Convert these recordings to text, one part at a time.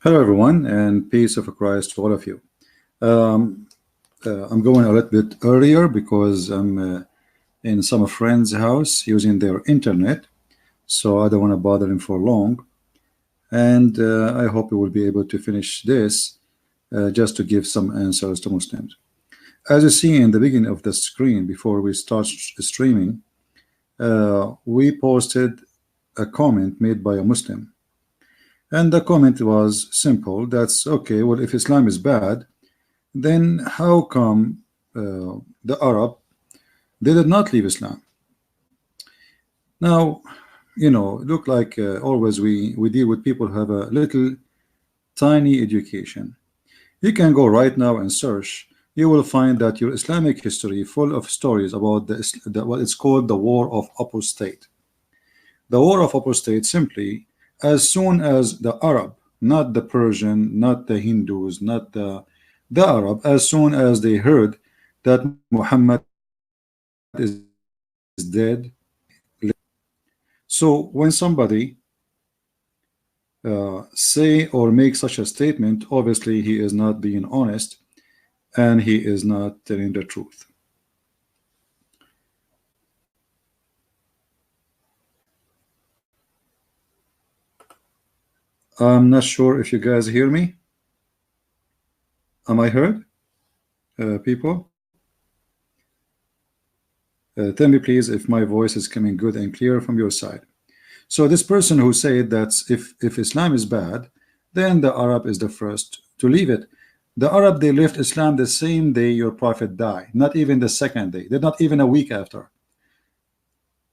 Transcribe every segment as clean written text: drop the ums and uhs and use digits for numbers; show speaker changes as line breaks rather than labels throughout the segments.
Hello, everyone, and peace of Christ to all of you. Um, I'm going a little bit earlier because I'm in some friend's house using their internet, so I don't want to bother him for long. And I hope we will be able to finish this just to give some answers to Muslims. As you see in the beginning of the screen, before we start streaming, we posted a comment made by a Muslim. And the comment was simple. That's okay. Well, if Islam is bad, then how come the Arab they did not leave Islam? Now, look like always we deal with people who have a little tiny education. You can go right now and search. You will find that your Islamic history full of stories about what it's called the War of Apostate. The War of Apostate simply, as soon as the Arab, not the Persian, not the Hindus, not the Arab, as soon as they heard that Muhammad is dead, so when somebody say or make such a statement, obviously he is not being honest and he is not telling the truth. I'm not sure if you guys hear me. Am I heard, people? Tell me please if my voice is coming good and clear from your side. So this person who said that if Islam is bad, then the Arab is the first to leave it. The Arab, they left Islam the same day your prophet died, not even the second day. They're not even a week after.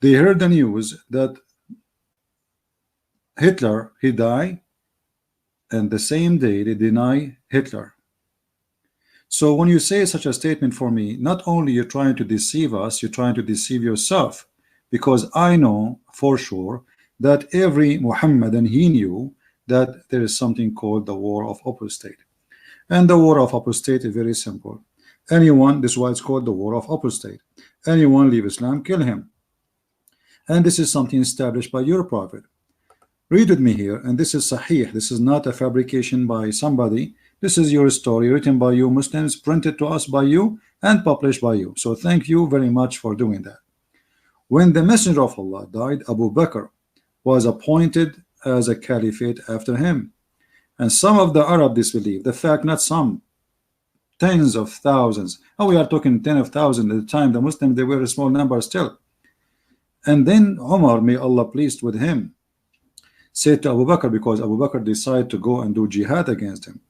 They heard the news that Hitler, he died, and the same day they deny Hitler. So when you say such a statement for me, not only you're trying to deceive us, you're trying to deceive yourself, because I know for sure that every Muhammadan, he knew that there is something called the war of apostate. And the war of apostate is very simple. Anyone, this is why it's called the war of apostate. Anyone leave Islam, kill him. And this is something established by your prophet. Read with me here, and this is Sahih. This is not a fabrication by somebody. This is your story written by you Muslims, printed to us by you, and published by you. So thank you very much for doing that. When the Messenger of Allah died, Abu Bakr was appointed as a caliphate after him. And some of the Arab disbelieved. The fact, not some, tens of thousands. And we are talking 10,000 at the time. The Muslims, they were a small number still. And then Umar, may Allah pleased with him, said to Abu Bakr, because Abu Bakr decided to go and do jihad against him.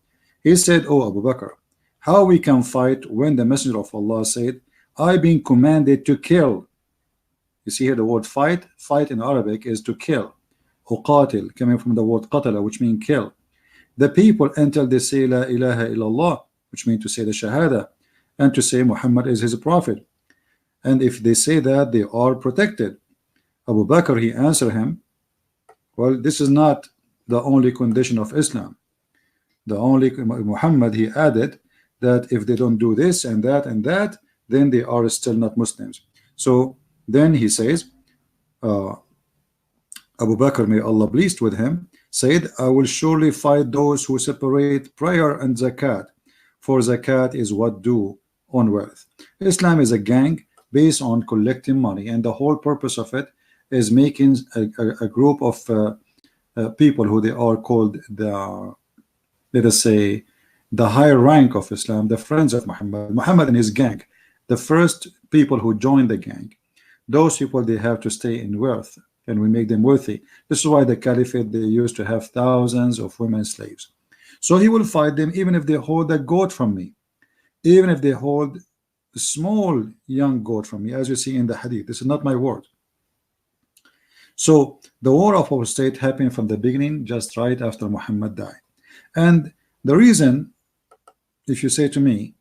He said, "Oh Abu Bakr, how we can fight when the Messenger of Allah said, I've been commanded to kill." You see here the word fight. Fight in Arabic is to kill. Uqatil, coming from the word qatala, which means kill. The people until they say La ilaha illallah, which means to say the Shahada, and to say Muhammad is his prophet. And if they say that, they are protected. Abu Bakr, he answered him, well, this is not the only condition of Islam. The only Muhammad, he added that if they don't do this and that, then they are still not Muslims. So then he says, Abu Bakr, may Allah pleased with him, said, I will surely fight those who separate prayer and zakat, for zakat is what due on wealth. Islam is a gang based on collecting money, and the whole purpose of it is making a group of people who they are called the, let us say, the higher rank of Islam, the friends of Muhammad and his gang, the first people who join the gang. Those people, they have to stay in worth, and we make them worthy. This is why the caliphate, they used to have thousands of women slaves. So he will fight them even if they hold a goat from me, even if they hold a small young goat from me, as you see in the hadith. This is not my word. So the war of apostate happened from the beginning, just right after Muhammad died. And the reason, if you say to me,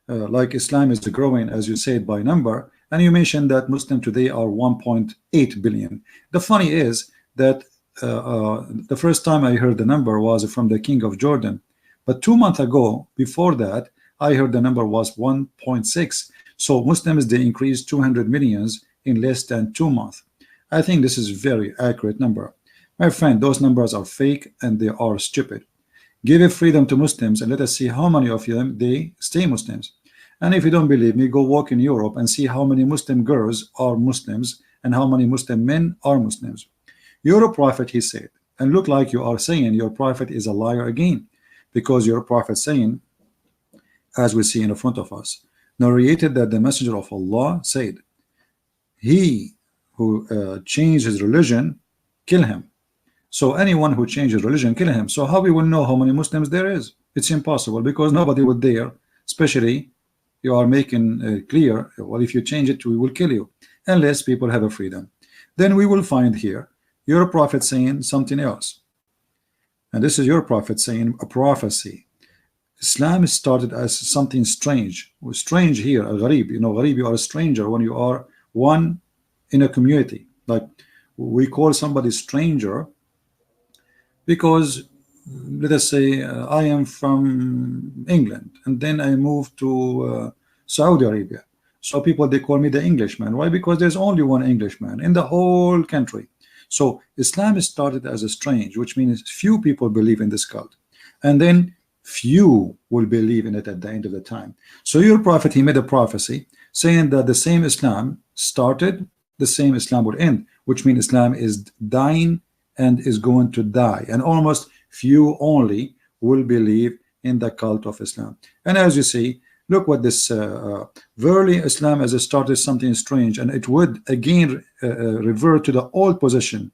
like Islam is growing, as you said, by number, and you mentioned that Muslims today are 1.8 billion. The funny is that the first time I heard the number was from the King of Jordan, but 2 months ago, before that, I heard the number was 1.6. So Muslims, they increased 200 millions in less than 2 months. I think this is very accurate number. My friend, those numbers are fake and they are stupid. Give a freedom to Muslims and let us see how many of them they stay Muslims. And if you don't believe me, go walk in Europe and see how many Muslim girls are Muslims and how many Muslim men are Muslims. You're a prophet, he said, and look like you are saying your prophet is a liar again, because your prophet saying, as we see in front of us, narrated that the messenger of Allah said, he who changed his religion, kill him. So anyone who changes religion, kill him. So how we will know how many Muslims there is? It's impossible, because nobody would dare, especially you are making clear, well, if you change it, we will kill you, unless people have a freedom. Then we will find here your prophet saying something else. And this is your prophet saying a prophecy. Islam started as something strange. Strange here, a gharib. You know, gharib, you are a stranger when you are one in a community. Like we call somebody stranger because, let us say, I am from England and then I moved to Saudi Arabia. So people, they call me the Englishman. Why? Because there's only one Englishman in the whole country. So Islam started as a strange, which means few people believe in this cult, and then few will believe in it at the end of the time. So your prophet, he made a prophecy saying that the same Islam started, the same Islam would end, which means Islam is dying and is going to die, and almost few only will believe in the cult of Islam. And as you see, look what this verily Islam as it started something strange, and it would again revert to the old position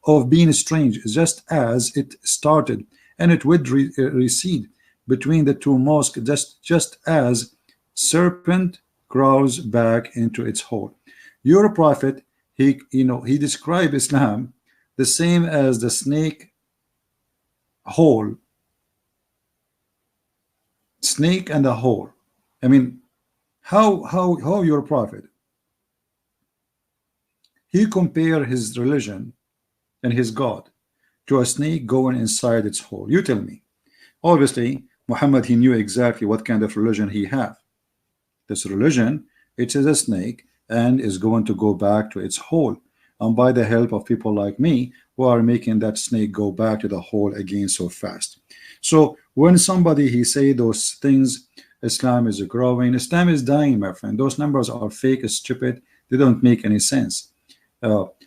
of being strange, just as it started, and it would recede between the two mosques, just as serpent crawls back into its hole. Your prophet, he described Islam the same as the snake hole, snake and a hole. I mean, how your prophet, he compared his religion and his God to a snake going inside its hole. You tell me. Obviously Muhammad, he knew exactly what kind of religion he had. This religion, it is a snake and is going to go back to its hole, and by the help of people like me who are making that snake go back to the hole again so fast. So when somebody he say those things, Islam is growing, Islam is dying, my friend, those numbers are fake, stupid, they don't make any sense.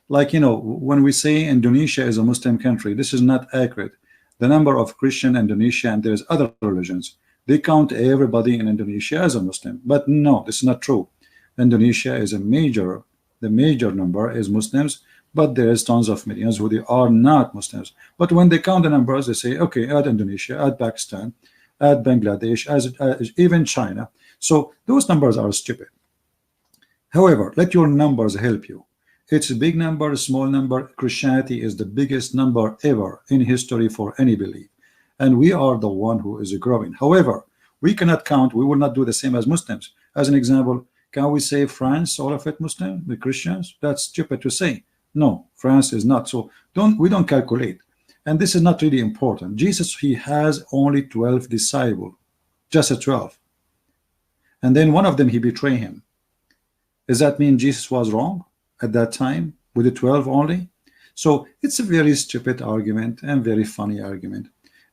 Like, you know, when we say Indonesia is a Muslim country, this is not accurate. The number of Christian Indonesia, and there's other religions, they count everybody in Indonesia as a Muslim, but no, this is not true. Indonesia is the major number is Muslims, but there is tons of millions who they are not Muslims. But when they count the numbers, they say, okay, add Indonesia, add Pakistan, add Bangladesh, as even China. So those numbers are stupid. However, let your numbers help you. It's a big number, small number. Christianity is the biggest number ever in history for any belief, and we are the one who is growing. However, we cannot count, we will not do the same as Muslims. As an example, can we say France, all of it Muslim, the Christians? That's stupid to say. No, France is not. So we don't calculate. And this is not really important. Jesus, he has only 12 disciples, just a 12. And then one of them, he betrayed him. Does that mean Jesus was wrong at that time with the 12 only? So it's a very stupid argument and very funny argument.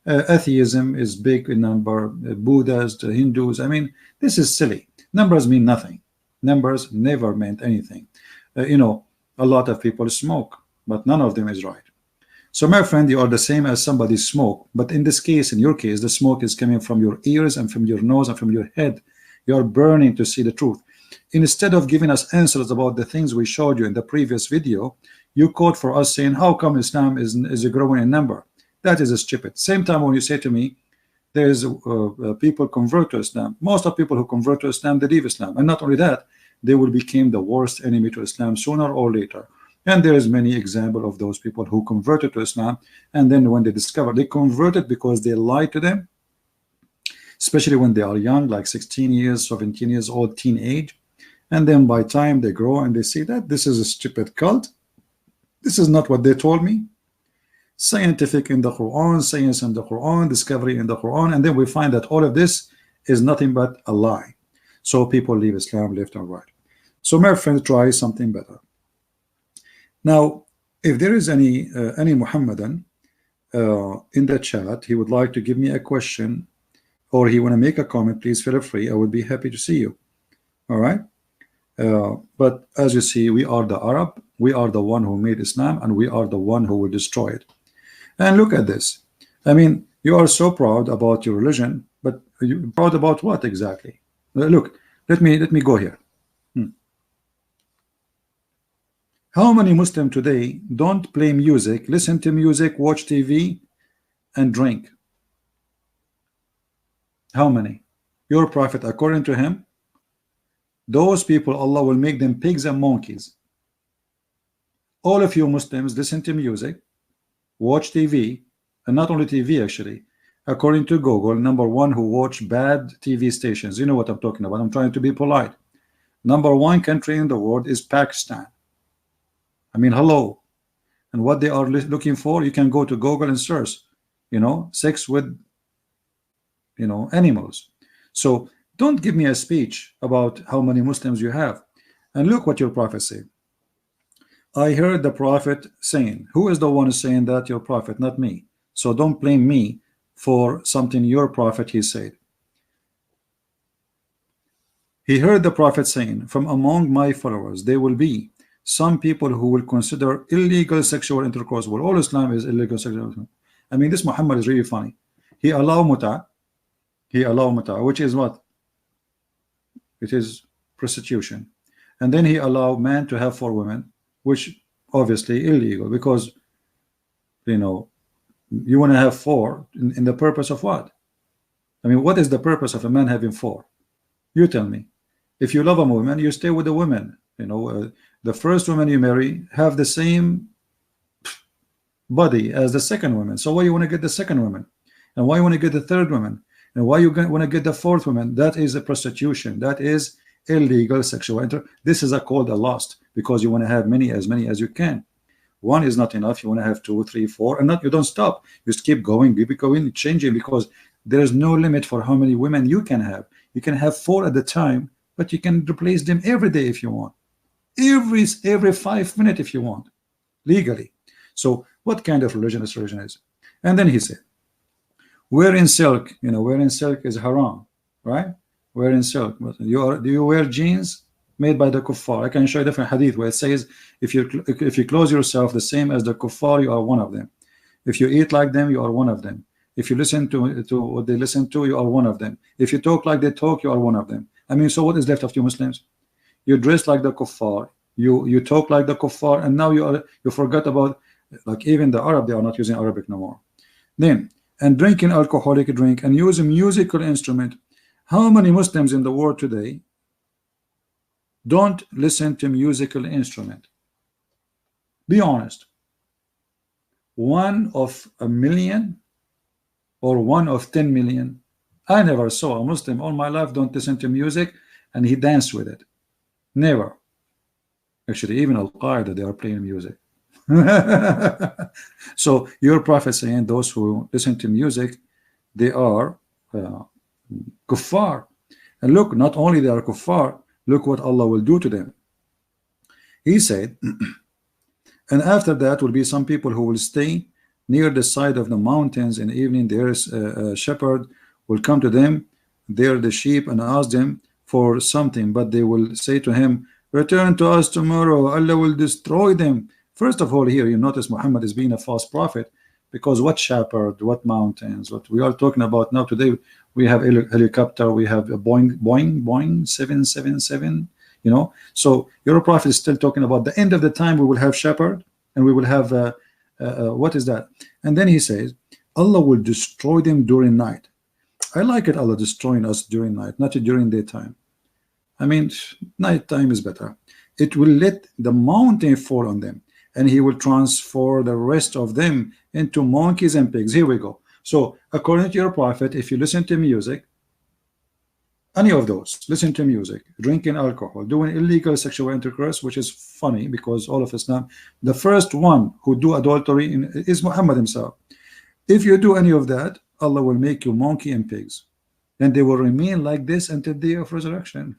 Atheism is big in number, Buddhists, the Hindus. I mean, this is silly. Numbers mean nothing. Numbers never meant anything. You know, a lot of people smoke, but none of them is right. So my friend, you are the same as somebody smoke, but in this case, in your case, the smoke is coming from your ears and from your nose and from your head. You are burning to see the truth. Instead of giving us answers about the things we showed you in the previous video, you quote for us saying, how come Islam is growing in number? That is stupid. Same time when you say to me, there's people convert to Islam. Most of people who convert to Islam, they leave Islam. And not only that, they will become the worst enemy to Islam sooner or later. And there is many examples of those people who converted to Islam, and then when they discover they converted because they lied to them, especially when they are young, like 16 years, 17 years old, teenage. And then by time they grow and they see that this is a stupid cult. This is not what they told me. Scientific in the Quran, science in the Quran, discovery in the Quran, and then we find that all of this is nothing but a lie. So people leave Islam left and right. So my friend, try something better. Now, if there is any Muhammadan in the chat. He would like to give me a question, or he want to make a comment. Please feel free. I would be happy to see you. All right. But as you see, we are the Arab. We are the one who made Islam, and we are the one who will destroy it. And look at this. I mean, you are so proud about your religion, but you proud about what exactly? Look, let me go here. How many Muslims today don't play music, listen to music, watch TV, and drink? How many? Your prophet, according to him, those people, Allah will make them pigs and monkeys. All of you Muslims listen to music, watch TV, and not only TV actually. According to Google, #1 who watch bad TV stations. You know what I'm talking about. I'm trying to be polite. #1 country in the world is Pakistan. I mean, hello. And what they are looking for, you can go to Google and search, you know, sex with, you know, animals. So don't give me a speech about how many Muslims you have. And look what your prophet said. I heard the prophet saying. Who is the one saying that? Your prophet, not me. So don't blame me for something your prophet he said. He heard the prophet saying, from among my followers there will be some people who will consider illegal sexual intercourse. Well, all Islam is illegal sexual intercourse. I mean, this Muhammad is really funny. He allow muta. He allow muta, which is what? It is prostitution. And then he allow man to have 4 women, which obviously illegal, because, you know, you want to have 4 in the purpose of what? I mean, what is the purpose of a man having 4? You tell me. If you love a woman, you stay with the woman. You know, the first woman you marry have the same body as the second woman. So why you want to get the second woman? And why you want to get the third woman? And why you want to get the 4th woman? That is a prostitution. That is illegal sexual intercourse. This is called a lust, because you want to have as many as you can. 1 is not enough. You want to have 2, 3, 4, and not, you don't stop. You just keep going, changing, because there is no limit for how many women you can have. You can have 4 at the time, but you can replace them every day if you want. Every 5 minutes if you want, legally. So what kind of religion this religion is? And then he said, wearing silk, you know, wearing silk is haram, right? Wearing silk. Do you wear jeans made by the kuffar? I can show you different hadith where it says, if you close yourself the same as the kuffar, you are one of them. If you eat like them, you are one of them. If you listen to what they listen to, you are one of them. If you talk like they talk, you are one of them. I mean, so what is left of you Muslims? You dress like the kuffar, you talk like the kuffar, and now you forgot about, like, even the Arab, they are not using Arabic no more. Then, and drinking alcoholic drink and using musical instrument. How many Muslims in the world today don't listen to musical instrument? Be honest. 1 of a million or 1 of 10 million? I never saw a Muslim all my life don't listen to music and he danced with it. Never. Actually, even Al-Qaeda, they are playing music. So your prophet saying those who listen to music, they are kuffar. And look, not only they are kuffar, look what Allah will do to them. He said, and after that will be some people who will stay near the side of the mountains in the evening. There is a shepherd will come to them, there the sheep, and ask them for something, but they will say to him, return to us tomorrow, Allah will destroy them. First of all, here you notice Muhammad is being a false prophet, because what shepherd, what mountains, what we are talking about now today, we have a helicopter, we have a Boeing 777, you know. So your prophet is still talking about the end of the time we will have shepherd, and we will have what is that? And then he says, Allah will destroy them during night. I like it, Allah destroying us during night, not during daytime. I mean, nighttime is better. It will let the mountain fall on them, and he will transform the rest of them into monkeys and pigs. Here we go. So according to your prophet, if you listen to music, any of those, listen to music, drinking alcohol, doing illegal sexual intercourse, which is funny because all of Islam, the first one who do adultery is Muhammad himself. If you do any of that, Allah will make you monkey and pigs, and they will remain like this until the day of resurrection.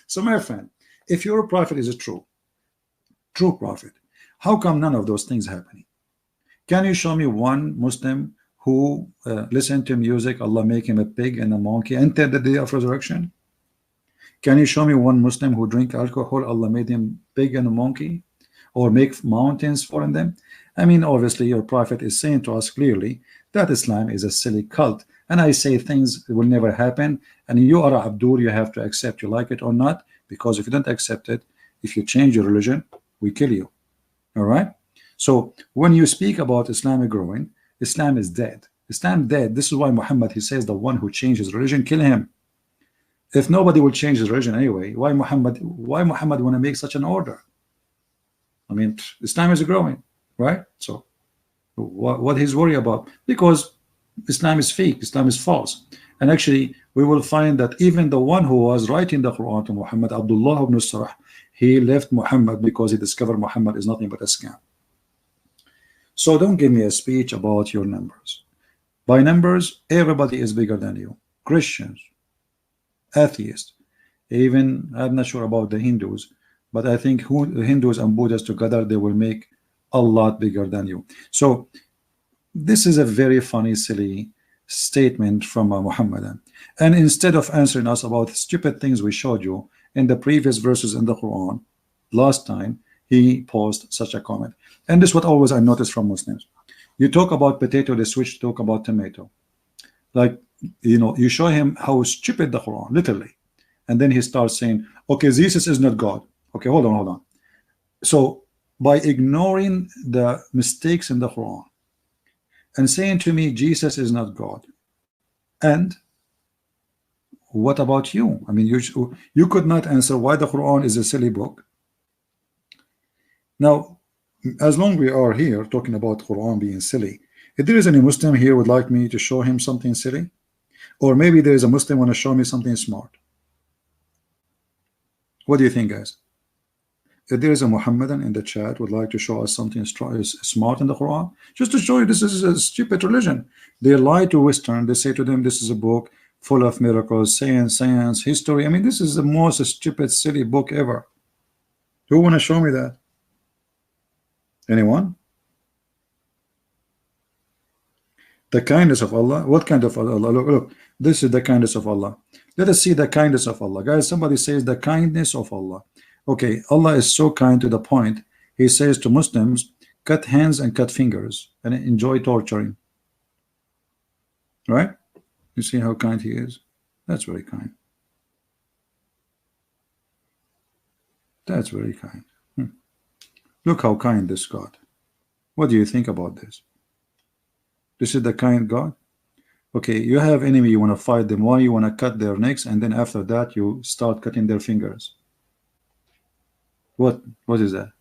So my friend, if your prophet is a true prophet, how come none of those things happening? Can you show me one Muslim who listened to music, Allah make him a pig and a monkey until the day of resurrection? Can you show me one Muslim who drink alcohol, Allah made him pig and a monkey, or make mountains for them? I mean, obviously your prophet is saying to us clearly that Islam is a silly cult, and I say things will never happen, and you are Abdur, you have to accept, you like it or not, because if you don't accept it, if you change your religion, we kill you. All right? So when you speak about Islam growing, Islam is dead. Islam dead. This is why Muhammad, he says, the one who changes religion, kill him. If nobody will change his religion anyway, why Muhammad want to make such an order? I mean, Islam is growing, right? So what he's worried about? Because Islam is fake, Islam is false. And actually, we will find that even the one who was writing the Quran to Muhammad, Abdullah ibn Sarah, he left Muhammad because he discovered Muhammad is nothing but a scam. So don't give me a speech about your numbers. By numbers, everybody is bigger than you. Christians, atheists, even I'm not sure about the Hindus, but I think the Hindus and Buddhists together, they will make a lot bigger than you. So this is a very funny, silly statement from a Muhammadan. And instead of answering us about stupid things we showed you in the previous verses in the Quran last time, he posed such a comment. And this is what always I notice from Muslims. You talk about potato, they switch to talk about tomato. Like, you know, you show him how stupid the Quran, literally, and then he starts saying, okay, Jesus is not God. Okay, hold on. So by ignoring the mistakes in the Quran and saying to me Jesus is not God, and what about you? I mean, you could not answer why the Quran is a silly book. Now, as long we are here talking about Quran being silly, if there is any Muslim here would like me to show him something silly, or maybe there is a Muslim want to show me something smart. What do you think, guys? If there is a Muhammadan in the chat would like to show us something smart in the Quran, just to show you this is a stupid religion. They lie to Western. They say to them this is a book full of miracles, science, history. I mean, this is the most stupid, silly book ever. Who want to show me that? Anyone? The kindness of Allah. What kind of Allah? Look, this is the kindness of Allah. Let us see the kindness of Allah. Guys, somebody says the kindness of Allah. Okay, Allah is so kind to the point he says to Muslims, cut hands and cut fingers and enjoy torturing. Right? You see how kind he is? That's very kind. That's very kind. Look how kind this God. What do you think about this? This is the kind God. Okay, you have enemy, you want to fight them. Why you want to cut their necks, and then after that you start cutting their fingers? What is that?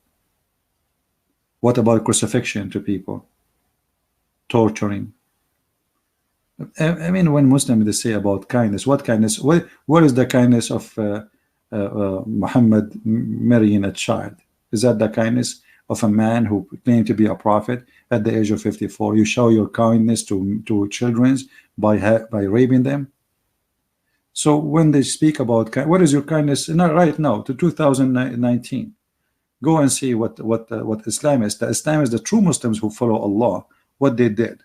What about crucifixion to people? Torturing. I mean, when Muslims they say about kindness, what kindness? What is the kindness of Muhammad marrying a child? Is that the kindness of a man who claimed to be a prophet at the age of 54? You show your kindness to children by raping them. So when they speak about what is your kindness, not right now to 2019, go and see what Islam is. The Islam is the true Muslims who follow Allah, what they did,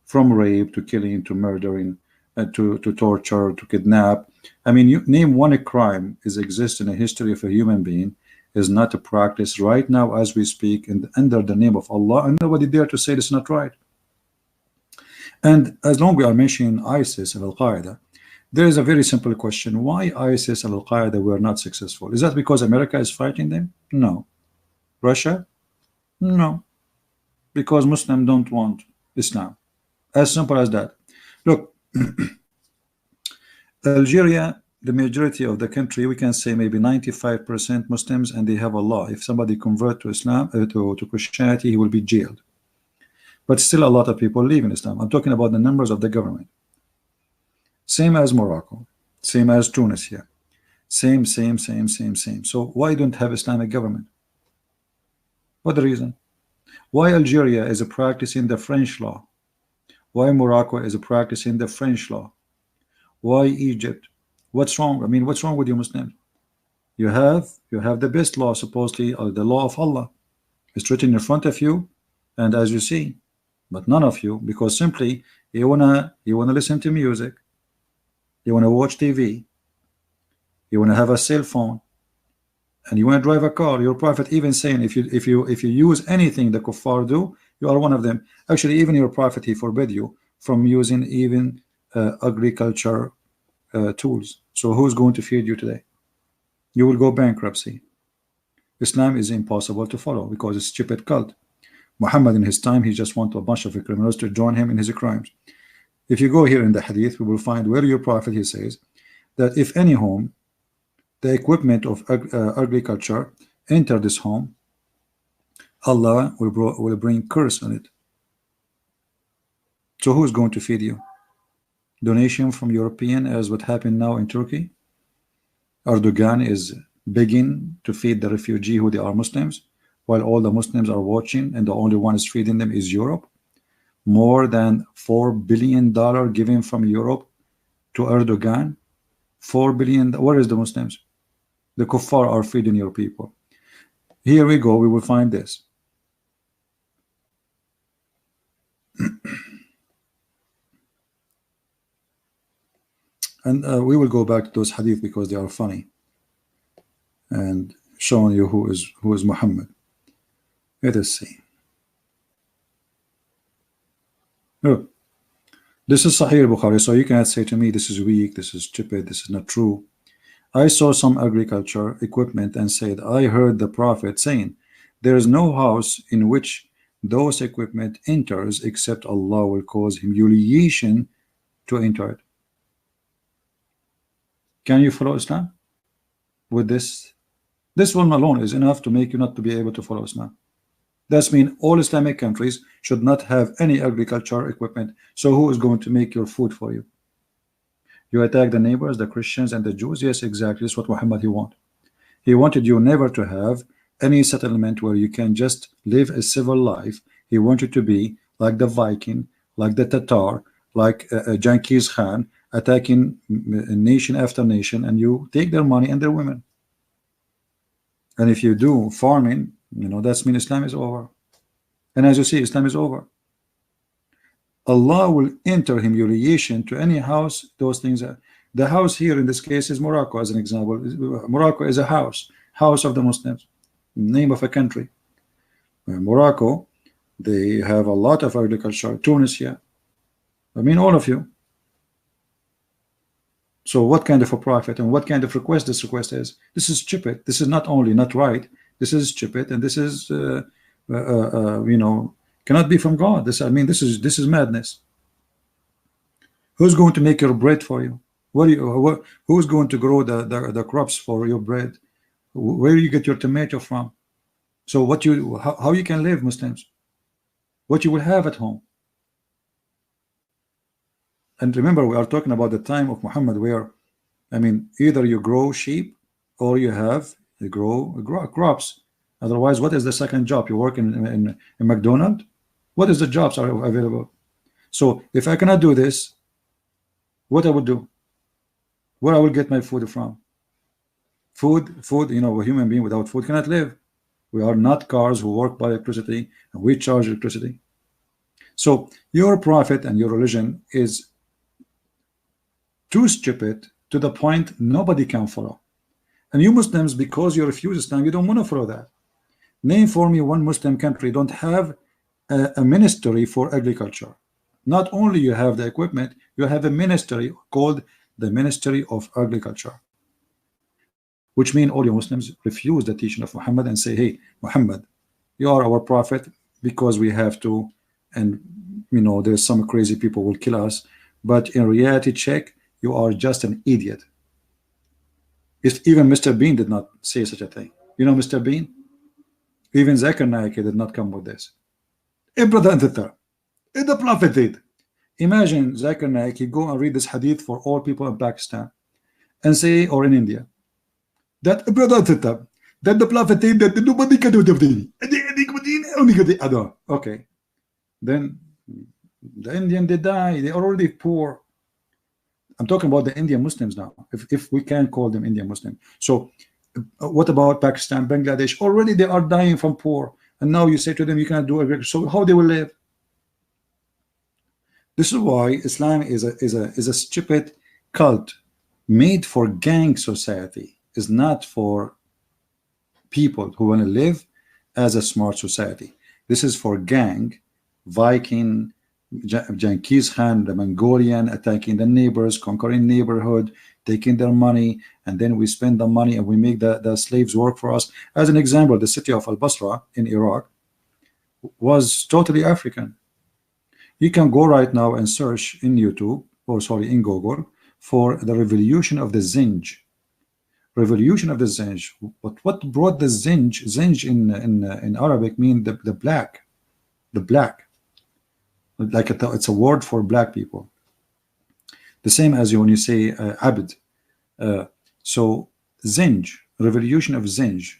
from rape to killing to murdering, to torture, to kidnap. I mean, you name one crime is exists in the history of a human being is not a practice right now as we speak under the name of Allah, and nobody dare to say it's not right. And as long as we are mentioning ISIS and Al-Qaeda, there is a very simple question. Why ISIS and Al-Qaeda were not successful? Is that because America is fighting them? No. Russia? No. Because Muslims don't want Islam. As simple as that. Look, Algeria, the majority of the country, we can say maybe 95% Muslims, and they have Allah. If somebody convert to Islam, to Christianity, he will be jailed. But still a lot of people live in Islam. I'm talking about the numbers of the government. Same as Morocco, same as Tunisia, same. So why don't have Islamic government? What the reason? Why Algeria is practicing the French law? Why Morocco is practicing the French law? Why Egypt? What's wrong? I mean, what's wrong with you Muslims? You have the best law, supposedly, or the law of Allah. It's written in front of you, and as you see, but none of you, because simply you wanna listen to music, you wanna watch TV, you wanna have a cell phone, and you wanna drive a car. Your prophet even saying if you use anything the kuffar do, you are one of them. Actually, even your prophet, he forbid you from using even agriculture tools. So who's going to feed you today? You will go bankruptcy. Islam is impossible to follow because it's a stupid cult. Muhammad in his time, he just wanted a bunch of criminals to join him in his crimes. If you go here in the hadith, we will find where your prophet, he says that if any home, the equipment of agriculture enter this home, Allah will bring curse on it. So who's going to feed you? Donation from European, as what happened now in Turkey? Erdogan is begging to feed the refugee who they are Muslims, while all the Muslims are watching, and the only one is feeding them is Europe. More than $4 billion given from Europe to Erdogan. $4 billion. Where is the Muslims? The kuffar are feeding your people. Here we go. We will find this. And we will go back to those hadith because they are funny and showing you who is Muhammad. Let us see. Look, this is Sahih Bukhari, so you cannot say to me this is weak, this is stupid, this is not true. I saw some agriculture equipment and said, I heard the Prophet saying, there is no house in which those equipment enters except Allah will cause humiliation to enter it. Can you follow Islam with this? This one alone is enough to make you not to be able to follow Islam. That means all Islamic countries should not have any agriculture equipment. So who is going to make your food for you? You attack the neighbors, the Christians and the Jews. Yes, exactly. That's what Muhammad he wanted. He wanted you never to have any settlement where you can just live a civil life. He wanted to be like the Viking, like the Tatar, like Genghis Khan, attacking nation after nation, and you take their money and their women. And if you do farming, you know, that's mean Islam is over. And as you see, Islam is over. Allah will enter humiliation to any house. Those things are, the house here in this case is Morocco, as an example. Morocco is a house of the Muslims, name of a country. Morocco, they have a lot of agriculture. Tunisia, I mean all of you. So what kind of a prophet and what kind of request this request is? This is stupid. This is not only not right, this is stupid, and this is you know, cannot be from God. This, I mean, this is madness. Who's going to make your bread for you? Who's going to grow the crops for your bread? Where do you get your tomato from? So how you can live, Muslims? What you will have at home? And remember, we are talking about the time of Muhammad, where, I mean, either you grow sheep or you grow crops. Otherwise, what is the second job? You work in McDonald's? What is the jobs are available? So if I cannot do this, what I would do? Where I will get my food from? Food, you know, a human being without food cannot live. We are not cars who work by electricity, and we charge electricity. So your prophet and your religion is too stupid to the point nobody can follow. And you Muslims, because you refuse Islam, you don't want to follow that. Name for me one Muslim country don't have a ministry for agriculture. Not only you have the equipment, you have a ministry called the Ministry of Agriculture, which means all you Muslims refuse the teaching of Muhammad and say, hey, Muhammad, you are our prophet because we have to, and you know, there's some crazy people will kill us, but in reality check, you are just an idiot. If even Mr. Bean did not say such a thing. You know Mr. Bean? Even Zakir Naik did not come with this. Brother and sister, the Prophet did. Imagine Zakir Naik, he go and read this hadith for all people in Pakistan and say, or in India, that brother and sister, that the Prophet did, that nobody can do the okay. Then the Indian, they die, they are already poor. I'm talking about the Indian Muslims now, if we can call them Indian Muslim. So what about Pakistan, Bangladesh? Already they are dying from poor, and now you say to them you cannot do agriculture. So how they will live? This is why Islam is a stupid cult made for gang society. Is not for people who want to live as a smart society. This is for gang, Viking, Genghis Khan, the Mongolian, attacking the neighbors, conquering neighborhood, taking their money, and then we spend the money and we make the slaves work for us. As an example, the city of Al-Basra in Iraq was totally African. You can go right now and search in YouTube, or sorry, in Google, for the revolution of the Zinj. Revolution of the Zinj. But what brought the Zinj? Zinj in Arabic mean the black, like it's a word for black people. The same as when you say Abd. So Zinj, revolution of Zinj.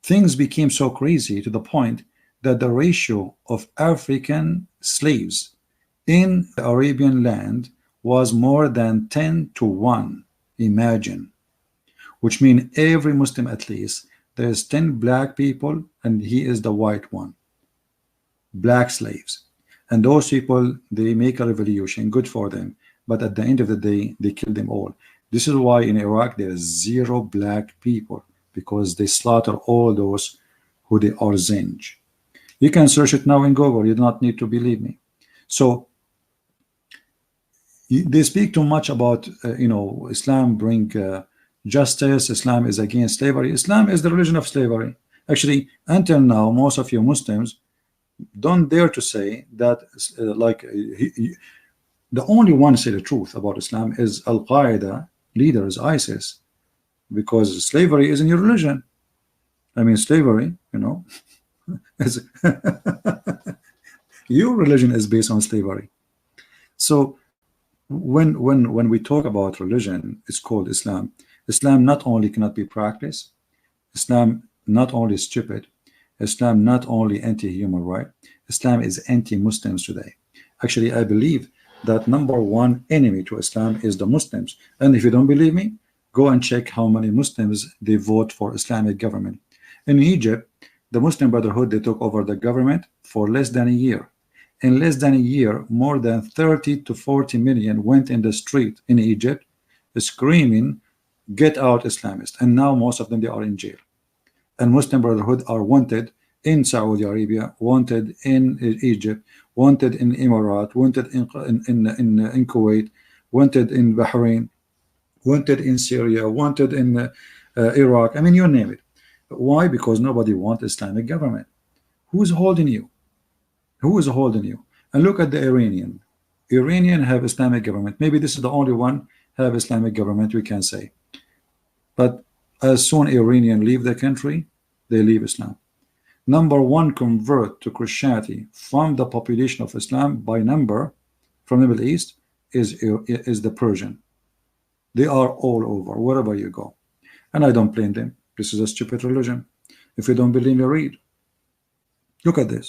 Things became so crazy to the point that the ratio of African slaves in the Arabian land was more than 10 to 1. Imagine. Which means every Muslim at least, there's 10 black people and he is the white one. Black slaves. And those people, they make a revolution, good for them. But at the end of the day, they kill them all. This is why in Iraq there is 0 black people, because they slaughter all those who they are Zinj. You can search it now in Google. You do not need to believe me. So they speak too much about Islam bring justice. Islam is against slavery. Islam is the religion of slavery. Actually, until now, most of you Muslims don't dare to say that. The only one say the truth about Islam is Al-Qaeda leaders, ISIS, because slavery isn't your religion. I mean, slavery, is your religion is based on slavery. So when we talk about religion, it's called Islam. Islam not only cannot be practiced, Islam not only stupid, Islam not only anti-human right, Islam is anti-Muslims today. Actually, I believe that #1 enemy to Islam is the Muslims. And if you don't believe me, go and check how many Muslims they vote for Islamic government. In Egypt, the Muslim Brotherhood, they took over the government for less than a year. In less than a year, more than 30 to 40 million went in the street in Egypt screaming, get out Islamists. And now most of them, they are in jail. And Muslim Brotherhood are wanted in Saudi Arabia, wanted in Egypt, wanted in Emirates, wanted in Kuwait, wanted in Bahrain, wanted in Syria, wanted in Iraq. I mean, you name it. Why? Because nobody wants Islamic government. Who's holding you? Who is holding you? And look at the Iranian. Iranian have Islamic government. Maybe this is the only one have Islamic government, we can say. But as soon Iranian leave the country, they leave Islam. #1 convert to Christianity from the population of Islam by number from the Middle East is the Persian. They are all over, wherever you go. And I don't blame them. This is a stupid religion. If you don't believe me, read. Look at this.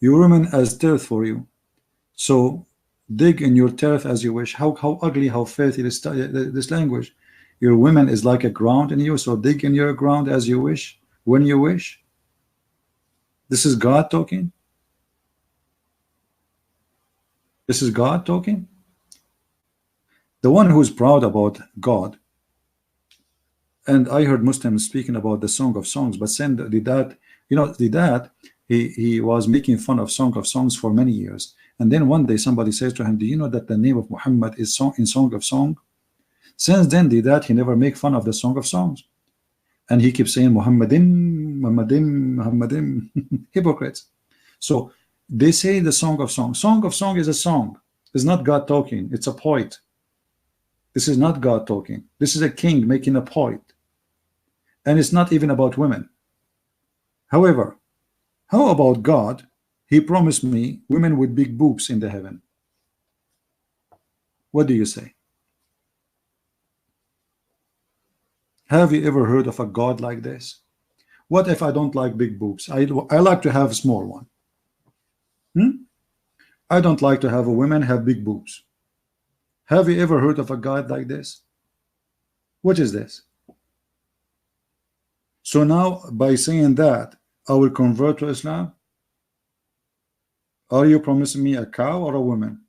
Your women as turf for you. So dig in your turf as you wish. How ugly, how filthy this language. Your women is like a ground in you, so dig in your ground as you wish, when you wish. This is God talking. This is God talking. The one who's proud about God. And I heard Muslims speaking about the Song of Songs, but he was making fun of Song of Songs for many years. And then one day somebody says to him, do you know that the name of Muhammad is in Song of Song? Since then, he never make fun of the Song of Songs. And he keeps saying Muhammadim, hypocrites. So they say the Song of Song. Song of Song is a song. It's not God talking. It's a poet. This is not God talking. This is a king making a poet. And it's not even about women. However, how about God? He promised me women with big boobs in the heaven. What do you say? Have you ever heard of a God like this? What if I don't like big boobs? I like to have a small one. I don't like to have a woman have big boobs. Have you ever heard of a God like this? What is this? So now by saying that I will convert to Islam, Are you promising me a cow or a woman?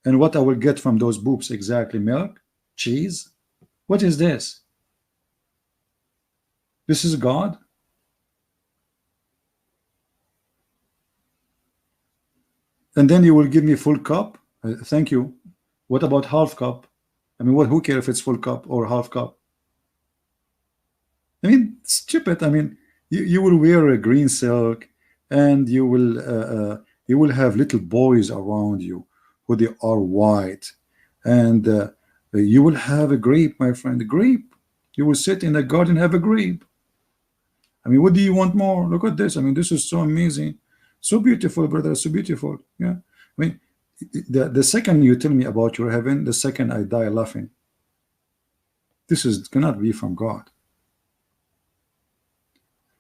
And what I will get from those boobs exactly? Milk? Cheese? What is this? This is God? And then you will give me full cup? Thank you. What about half cup? I mean, who cares if it's full cup or half cup? I mean, stupid. I mean, you will wear a green silk, and you will have little boys around you who they are white, and you will have a grape, my friend, a grape. You will sit in a garden, have a grape. I mean, what do you want more? Look at this. I mean, this is so amazing, so beautiful, brother, so beautiful. Yeah. I mean, the second you tell me about your heaven, the second I die laughing. This cannot be from God.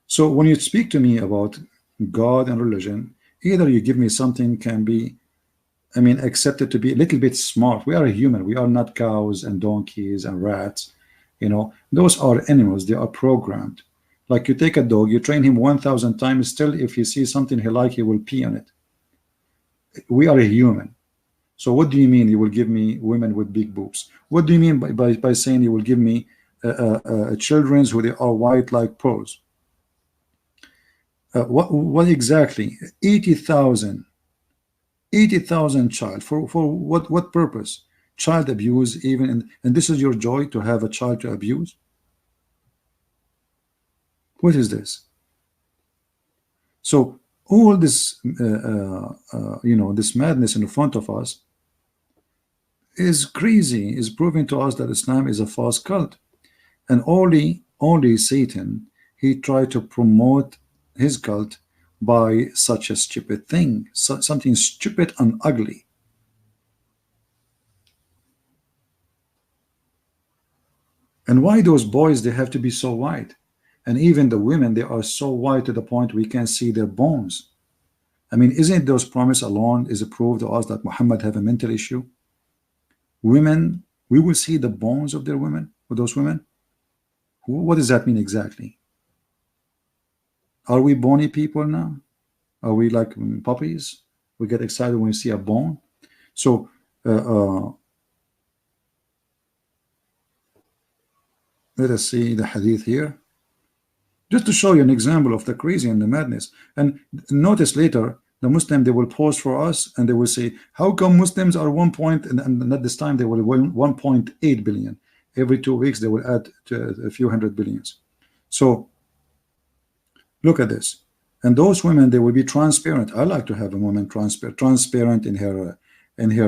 So when you speak to me about God and religion, either you give me something can be, I mean, accepted to be a little bit smart. We are a human. We are not cows and donkeys and rats. You know, those are animals. They are programmed. Like you take a dog, you train him 1,000 times. Still, if he sees something he like, he will pee on it. We are a human. So what do you mean you will give me women with big boobs? What do you mean by saying you will give me children who they are white like pearls? What exactly? 80,000 child for what purpose? Child abuse, even, and this is your joy, to have a child to abuse? What is this? So all this you know, this madness in front of us is crazy, is proving to us that Islam is a false cult, and only Satan, he tried to promote his cult by such a stupid thing, something stupid and ugly. And why those boys, they have to be so white? And even the women, they are so white to the point we can see their bones. I mean, isn't those promise alone is a proof to us that Muhammad have a mental issue? Women, we will see the bones of their women, of those women. What does that mean exactly? Are we bony people now? Are we like puppies? We get excited when we see a bone. So let us see the hadith here, just to show you an example of the crazy and the madness. And notice later, the Muslim, they will pause for us and they will say, how come Muslims are 1 point, and at this time they will 1.8 billion. Every 2 weeks they will add to a few hundred billions. So look at this. And those women, they will be transparent. I like to have a woman transparent in her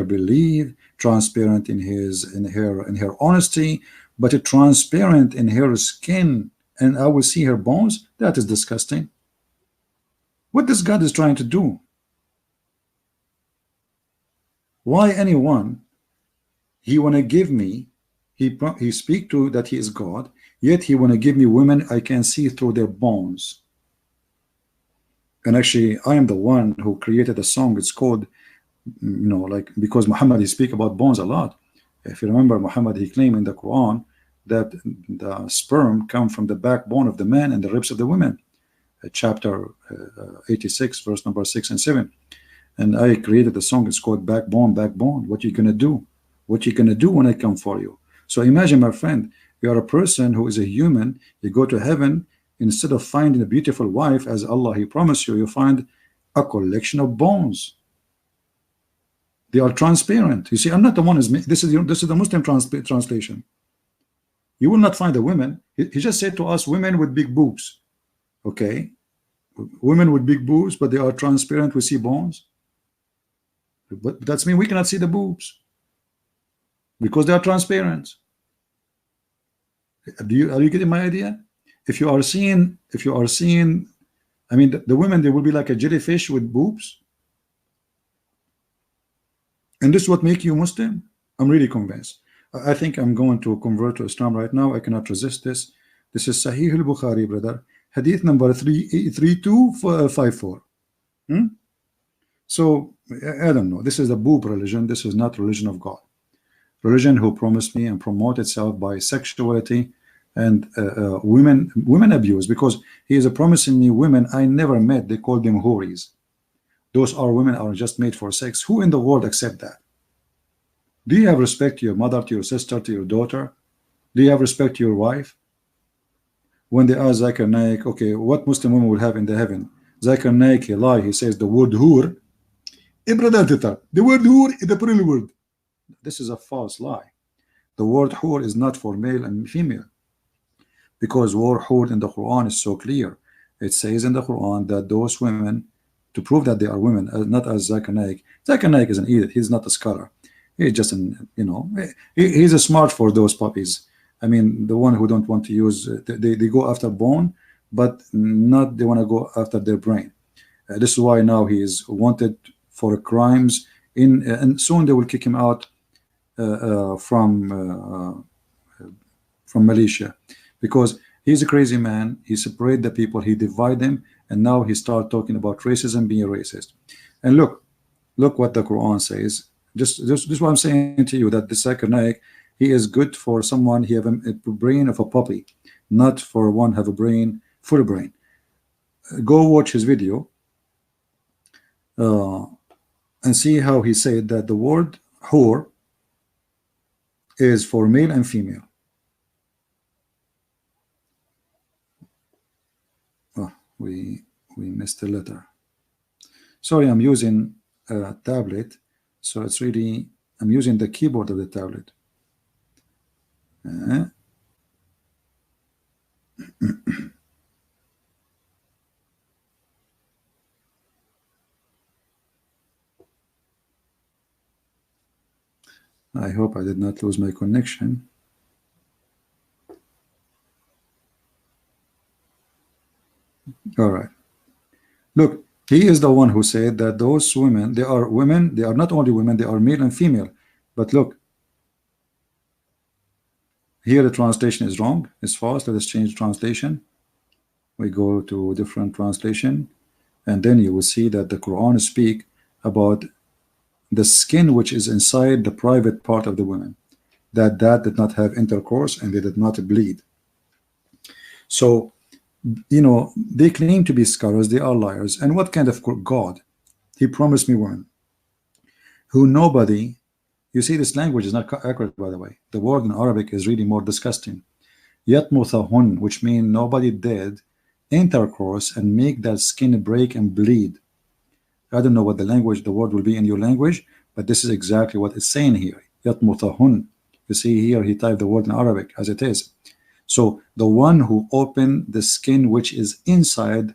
belief, transparent in her honesty, but transparent in her skin, and I will see her bones. That is disgusting. What this God is trying to do? Why anyone he want to give me, he speak to that he is God, yet he want to give me women I can see through their bones. And actually, I am the one who created a song. It's called, you know, like, because Muhammad, he speak about bones a lot. If you remember, Muhammad, he claimed in the Quran that the sperm come from the backbone of the man and the ribs of the women. Chapter 86, verse number 6 and 7. And I created a song. It's called Backbone, Backbone. What you gonna do? What you gonna do when I come for you? So imagine, my friend, you are a person who is a human. You go to heaven. Instead of finding a beautiful wife, as Allah he promised you, you find a collection of bones. They are transparent. You see, I'm not the one who's, this is the Muslim translation. You will not find a woman. He just said to us, women with big boobs. Okay, women with big boobs, but they are transparent. We see bones. But that's mean we cannot see the boobs because they are transparent. Are you getting my idea? If you are seeing, I mean, the women, they will be like a jellyfish with boobs. And this is what make you Muslim? I'm really convinced. I think I'm going to convert to Islam right now. I cannot resist this. This is Sahih al-Bukhari, brother. Hadith number 3254. So, I don't know. This is the boob religion. This is not religion of God. Religion who promised me and promote itself by sexuality and women abuse, because he is promising me women I never met. They call them houris. those are women are just made for sex. Who in the world accept that? Do you have respect to your mother, to your sister, to your daughter? Do you have respect to your wife? When they ask Zakir Naik, okay, what Muslim woman will have in the heaven? Zakir Naik, he lie, he says the word hur. The word hur is the plural word. This is a false lie. The word hur is not for male and female, because word hur in the Quran is so clear. It says in the Quran that those women, to prove that they are women, not as Zakir Naik. Zakir Naik is an idiot. He's not a scholar. He's just an, you know, he's a smart for those puppies. I mean, the one who don't want to use, they go after bone, but not they want to go after their brain. This is why now he is wanted for crimes in, and soon they will kick him out from Malaysia, because he's a crazy man. He separate the people, he divide them, and now he start talking about racism, being racist. And look what the Quran says. Just what I'm saying to you, that the Zakir Naik, he is good for someone he have a brain of a puppy, not for one have a brain, full brain. Go watch his video and see how he said that the word whore is for male and female. Oh, we missed a letter. Sorry, I'm using a tablet, so it's really, I'm using the keyboard of the tablet. I hope I did not lose my connection. All right. Look, he is the one who said that those women, they are women, they are not only women, they are male and female. But look, here the translation is wrong, it's false. Let us change translation. We go to different translation, and then you will see that the Quran speak about the skin which is inside the private part of the women, that did not have intercourse and they did not bleed. So, you know, they claim to be scholars, they are liars. And what kind of God? He promised me women who nobody, you see, this language is not accurate, by the way. The word in Arabic is really more disgusting. Yatmuthahun, which means nobody did intercourse and make that skin break and bleed. I don't know what the language, the word will be in your language, but this is exactly what it's saying here. Yatmuthahun. You see here, he typed the word in Arabic as it is. So the one who opened the skin which is inside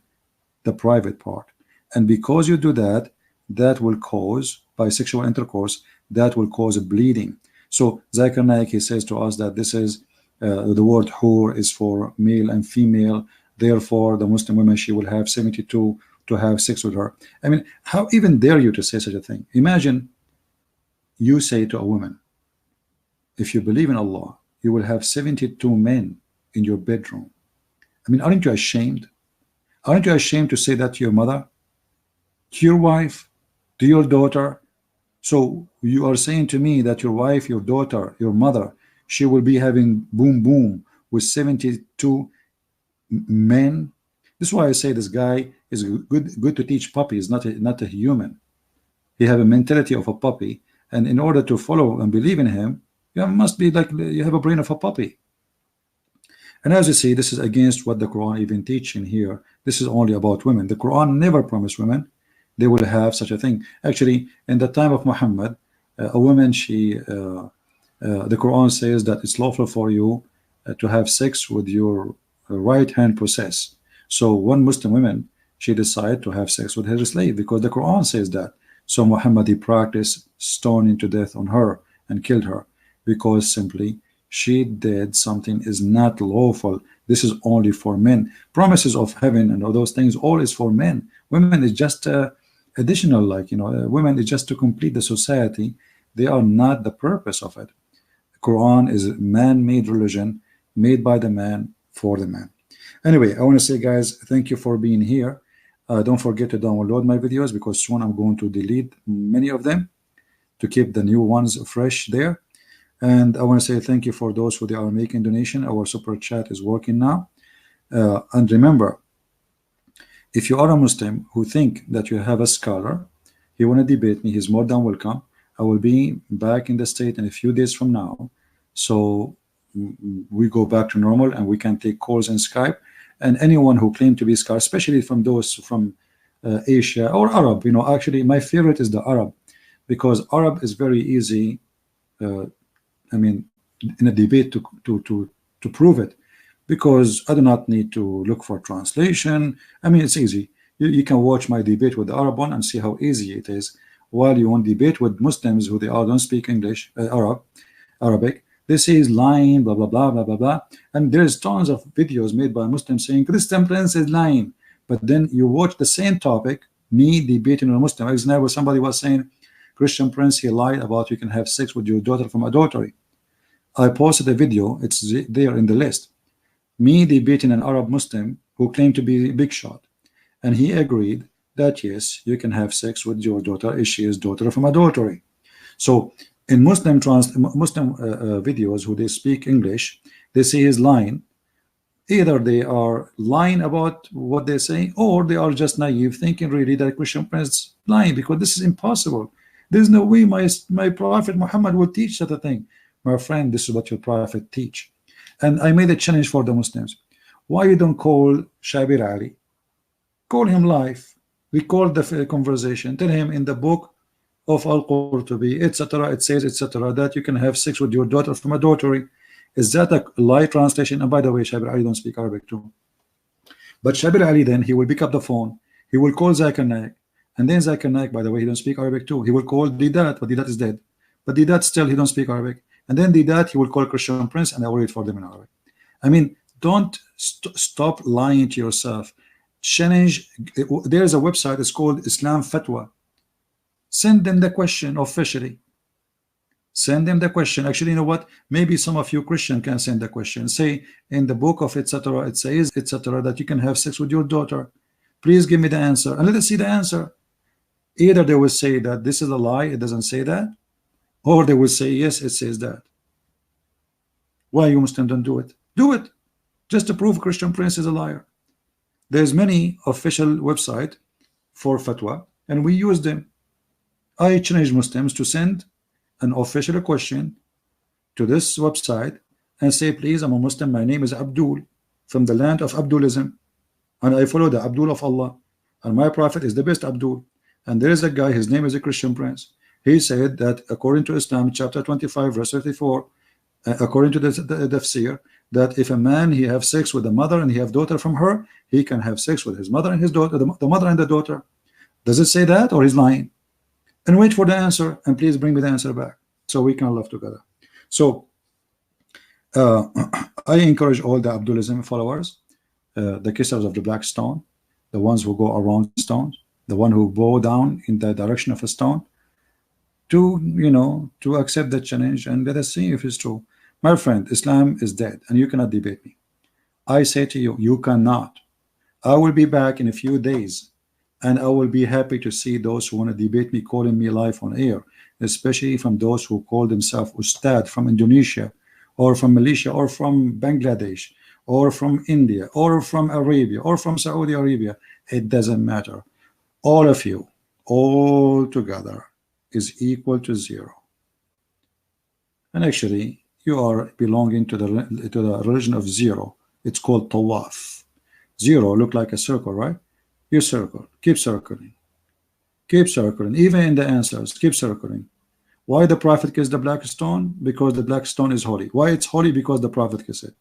the private part. And because you do that, that will cause, by sexual intercourse, that will cause a bleeding. So Zakir Naik, he says to us that this is the word hur is for male and female. Therefore, the Muslim woman, she will have 72 to have sex with her. I mean, how even dare you to say such a thing? Imagine you say to a woman, if you believe in Allah, you will have 72 men in your bedroom. I mean, aren't you ashamed? Aren't you ashamed to say that to your mother, to your wife, to your daughter? So you are saying to me that your wife, your daughter, your mother, she will be having boom boom with 72 men? This is why I say this guy is good to teach puppies, not a human. He have a mentality of a puppy, and in order to follow and believe in him, you must be like you have a brain of a puppy. And as you see, this is against what the Quran even teaching here. This is only about women. The Quran never promised women they will have such a thing. Actually, in the time of Muhammad, a woman, the Quran says that it's lawful for you to have sex with your right hand possess. So one Muslim woman, she decided to have sex with her slave because the Quran says that. So Muhammad, he practiced stoning to death on her and killed her because simply she did something is not lawful. This is only for men. Promises of heaven and all those things, all is for men. Women is just additional, like, you know, women is just to complete the society. They are not the purpose of it. The Quran is a man-made religion made by the man for the man. Anyway, I want to say, guys, thank you for being here. Don't forget to download my videos because soon I'm going to delete many of them to keep the new ones fresh there. And I want to say thank you for those who they are making donation. Our super chat is working now. And remember, If you are a Muslim who think that you have a scholar, he want to debate me, he's more than welcome. I will be back in the state in a few days from now, so we go back to normal and we can take calls in Skype. And anyone who claim to be scholar, especially from those from Asia or Arab, actually my favorite is the Arab, because Arab is very easy. I mean, in a debate to prove it, because I do not need to look for translation. I mean, it's easy. You can watch my debate with the Arab one and see how easy it is. While you want debate with Muslims who don't speak English, Arabic, they say he's lying, blah blah blah blah blah blah, and there's tons of videos made by Muslims saying Christian Prince is lying. But then you watch the same topic, me debating with a Muslim. For example, somebody was saying Christian Prince, he lied about you can have sex with your daughter from adultery. I posted a video, it's there in the list, me debating an Arab Muslim who claimed to be a big shot, and he agreed that yes, you can have sex with your daughter if she is daughter from adultery. So in Muslim videos who they speak English, they say he's lying. Either they are lying about what they say, or they are just naive, thinking really that Christian Prince is lying, because this is impossible. There's no way my Prophet Muhammad would teach such a thing. My friend, this is what your Prophet teach. And I made a challenge for the Muslims. Why you don't call Shabir Ali? Call him live. We call the conversation. Tell him in the book of Al-Qurtubi, etc., it says, etc., that you can have sex with your daughter from adultery. Is that a lie translation? And by the way, Shabir Ali don't speak Arabic too. But Shabir Ali, then he will pick up the phone. He will call Zakir Naik. And then Zakir Naik, by the way, he don't speak Arabic too. He will call Didat, but Didat is dead. But Didat still, he don't speak Arabic. And then Didat, he will call Christian Prince, and I will read for them in Arabic. I mean, don't stop lying to yourself. Change. There's a website, it's called Islam Fatwa. Send them the question officially. Send them the question. Actually, you know what? Maybe some of you Christian can send the question. Say in the book of etc. it says etc. that you can have sex with your daughter. Please give me the answer, and let us see the answer. Either they will say that this is a lie, it doesn't say that, or they will say yes, it says that. Why you Muslims don't do it? Do it, just to prove Christian Prince is a liar. There's many official website for fatwa, and we use them. I challenge Muslims to send an official question to this website and say, please, I'm a Muslim, my name is Abdul, from the land of Abdulism, and I follow the Abdul of Allah, and my Prophet is the best Abdul. And there is a guy, his name is a Christian Prince. He said that according to Islam chapter 25 verse 34, according to the tafsir, that if a man he have sex with a mother and he have daughter from her, he can have sex with his mother and his daughter, the mother and the daughter. Does it say that, or he's lying? And wait for the answer, and please bring me the answer back so we can love together. So I encourage all the Abdulism followers, the kissers of the black stone, the ones who go around stones, the one who bow down in the direction of a stone, to accept the challenge and let us see if it's true. My friend, Islam is dead, and you cannot debate me. I say to you, you cannot. I will be back in a few days, and I will be happy to see those who want to debate me calling me live on air, especially from those who call themselves Ustad from Indonesia, or from Malaysia, or from Bangladesh, or from India, or from Arabia, or from Saudi Arabia. It doesn't matter. All of you, all together, is equal to zero. And actually, you are belonging to the religion of zero. It's called Tawaf. Zero look like a circle, right? You circle, keep circling, even in the answers, keep circling. Why the Prophet kissed the black stone? Because the black stone is holy. Why it's holy? Because the Prophet kissed it.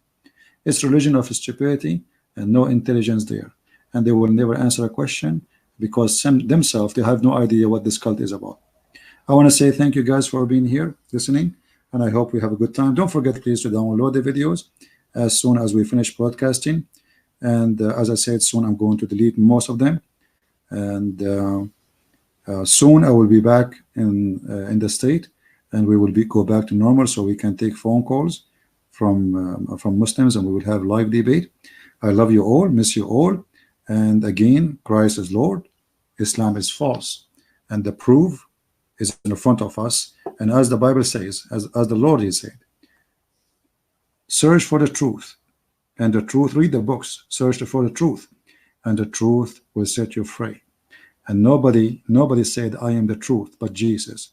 It's religion of stupidity and no intelligence there, and they will never answer a question because themselves they have no idea what this cult is about. I want to say thank you guys for being here listening, and I hope we have a good time. Don't forget please to download the videos as soon as we finish broadcasting, and as I said, soon I'm going to delete most of them, and soon I will be back in the state, and we will go back to normal so we can take phone calls from Muslims, and we will have live debate. I love you all, miss you all, and again, Christ is Lord, Islam is false, and the proof is in front of us. And as the Bible says, as the Lord has said, search for the truth, and the truth, read the books, search for the truth, and the truth will set you free. And nobody said, I am the truth, but Jesus.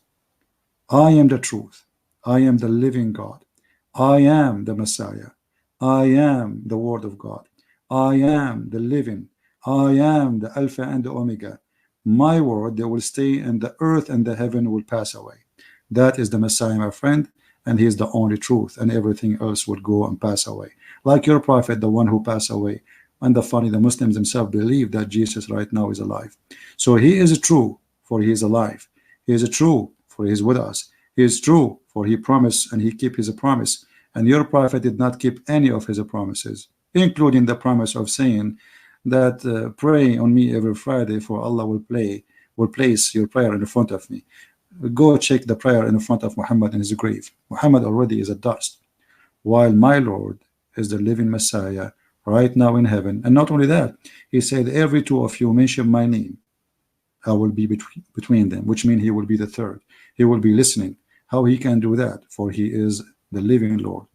I am the truth. I am the living God. I am the Messiah. I am the Word of God. I am the living. I am the Alpha and the Omega. My word, they will stay, and the earth and the heaven will pass away. That is the Messiah, my friend, and he is the only truth, and everything else will go and pass away. Like your prophet, the one who passed away. And the Muslims themselves believe that Jesus right now is alive. So he is true, for he is alive. He is true, for he is with us. He is true, for he promised, and he keep his promise. And your prophet did not keep any of his promises, including the promise of saying that pray on me every Friday, for Allah will place your prayer in front of me. Go check the prayer in front of Muhammad in his grave. Muhammad already is a dust, while my Lord is the living Messiah right now in heaven. And not only that, he said, every two of you mention my name, I will be between them, which means he will be the third. He will be listening. How he can do that? For he is the living Lord.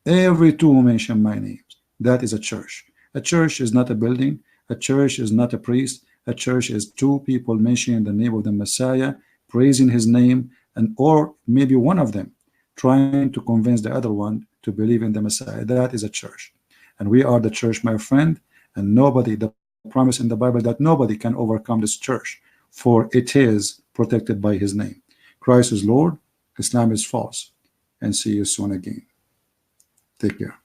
Every two mention my name. That is a church. A church is not a building. A church is not a priest. A church is two people mentioning the name of the Messiah, praising his name, and or maybe one of them trying to convince the other one to believe in the Messiah. That is a church. And we are the church, my friend, and nobody, the promise in the Bible that nobody can overcome this church, for it is protected by his name. Christ is Lord, Islam is false. And see you soon again. Take care.